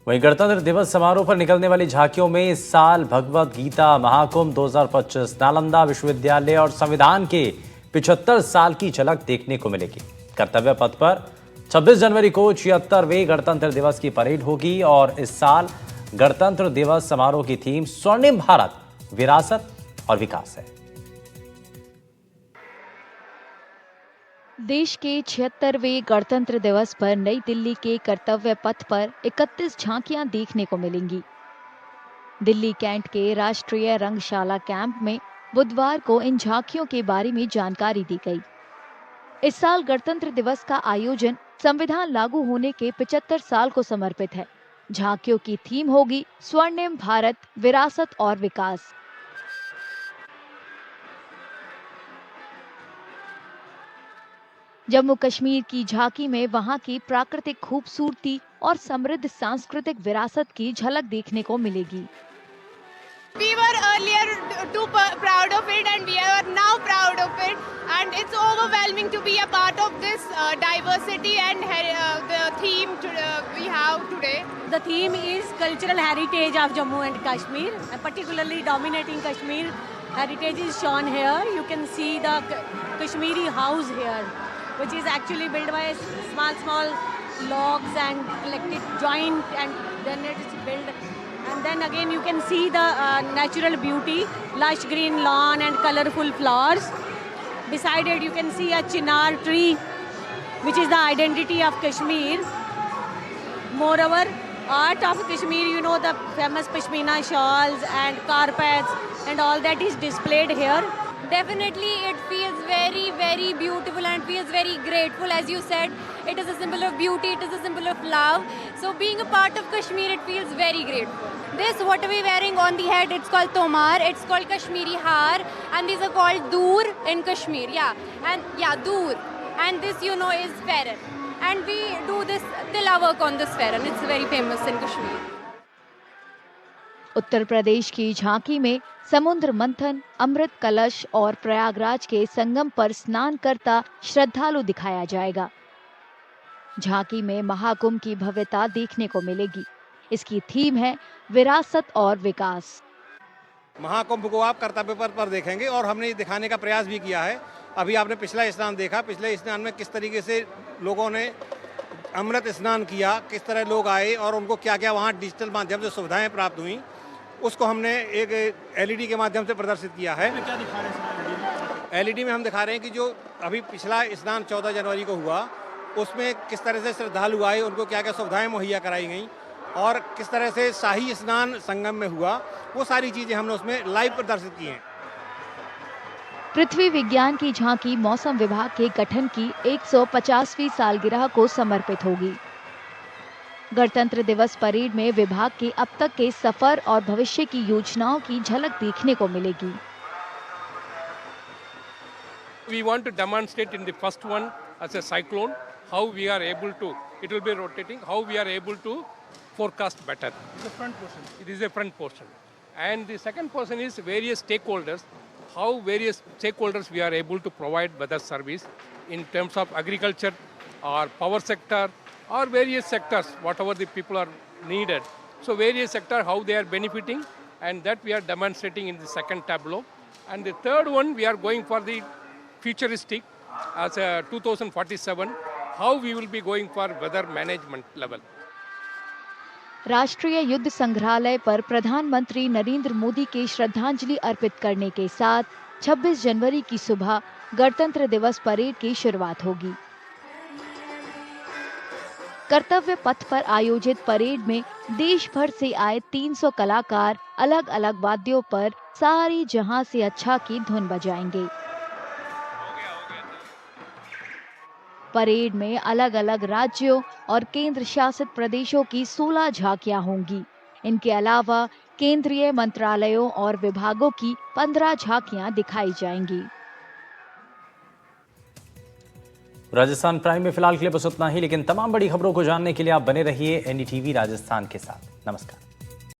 वहीं गणतंत्र दिवस समारोह पर निकलने वाली झांकियों में इस साल भगवत गीता महाकुंभ 2025, नालंदा विश्वविद्यालय और संविधान के 75 साल की झलक देखने को मिलेगी। कर्तव्य पथ पर 26 जनवरी को 76वें गणतंत्र दिवस की परेड होगी और इस साल गणतंत्र दिवस समारोह की थीम स्वर्णिम भारत, विरासत और विकास है। देश के 76वें गणतंत्र दिवस पर नई दिल्ली के कर्तव्य पथ पर 31 झांकियां देखने को मिलेंगी। दिल्ली कैंट के राष्ट्रीय रंगशाला कैंप में बुधवार को इन झांकियों के बारे में जानकारी दी गई। इस साल गणतंत्र दिवस का आयोजन संविधान लागू होने के 75 साल को समर्पित है। झांकियों की थीम होगी स्वर्णिम भारत, विरासत और विकास। जम्मू कश्मीर की झांकी में वहां की प्राकृतिक खूबसूरती और समृद्ध सांस्कृतिक विरासत की झलक देखने को मिलेगी। We were earlier too proud of it and we are now proud of it, and it's overwhelming to be a part of this diversity and the theme we have today. The theme is cultural heritage of Jammu and Kashmir, and particularly dominating Kashmir heritage is shown here. You can see the Kashmiri house here, which is actually built by small logs and collected joint, and then it is built. And then again you can see the natural beauty, lush green lawn and colorful flowers. Beside it you can see a chinar tree, which is the identity of Kashmir. Moreover, art of Kashmir, you know, the famous pashmina shawls and carpets and all that is displayed here. Definitely it feels very, very beautiful and feels very grateful. As you said, it is a symbol of beauty, it is a symbol of love. So being a part of Kashmir, it feels very grateful. This, what are we wearing on the head, it's called tomar, it's called Kashmiri har, and these are called dur in Kashmir. Dur. And this, you know, is farran. And we do this tilla work on this farran. It's very famous in Kashmir. Uttar Pradesh की झांकी में समुद्र मंथन, अमृत कलश और प्रयागराज के संगम पर स्नान करता श्रद्धालु दिखाया जाएगा। झांकी में महाकुंभ की भव्यता देखने को मिलेगी। इसकी थीम है विरासत और विकास। महाकुंभ को आप कर्तव्य पथ पर देखेंगे और हमने दिखाने का प्रयास भी किया है। अभी आपने पिछला स्नान देखा, पिछले स्नान में किस तरीके से लोगों ने अमृत स्नान किया, किस तरह लोग आए और उनको क्या क्या वहाँ डिजिटल माध्यम से सुविधाएं प्राप्त हुई, उसको हमने एक एलईडी के माध्यम से प्रदर्शित किया है। एलईडी में हम दिखा रहे हैं कि जो अभी पिछला स्नान 14 जनवरी को हुआ, उसमें किस तरह से श्रद्धालु आए, उनको क्या क्या सुविधाएं मुहैया कराई गई और किस तरह से शाही स्नान संगम में हुआ, वो सारी चीज़ें हमने उसमें लाइव प्रदर्शित की हैं। पृथ्वी विज्ञान की झांकी मौसम विभाग के गठन की 150वीं सालगिरह को समर्पित होगी। गणतंत्र दिवस परेड में विभाग के अब तक के सफर और भविष्य की योजनाओं की झलक देखने को मिलेगी। We want to demonstrate in the first one as a cyclone how we are able to, it will be rotating, how we are able to forecast better. The front portion. It is a front portion. And the second portion is various stakeholders, how various stakeholders we are able to provide weather service in terms of agriculture or power sector or various sectors, whatever the people are needed. So various sector, how they are benefiting, and that we are demonstrating in the second tableau. And the third one, we are going for the futuristic as a 2047, how we will be going for weather management level. राष्ट्रीय युद्ध संग्रहालय पर प्रधानमंत्री नरेंद्र मोदी के श्रद्धांजलि अर्पित करने के साथ 26 जनवरी की सुबह गणतंत्र दिवस परेड की शुरुआत होगी। कर्तव्य पथ पर आयोजित परेड में देश भर से आए 300 कलाकार अलग अलग वाद्यों पर सारी जहां से अच्छा की धुन बजाएंगे। परेड में अलग अलग राज्यों और केंद्र शासित प्रदेशों की 16 झांकियां होंगी। इनके अलावा केंद्रीय मंत्रालयों और विभागों की 15 झांकियां दिखाई जाएंगी। राजस्थान प्राइम में फिलहाल के लिए बस उतना ही, लेकिन तमाम बड़ी खबरों को जानने के लिए आप बने रहिए एनडीटीवी राजस्थान के साथ। नमस्कार।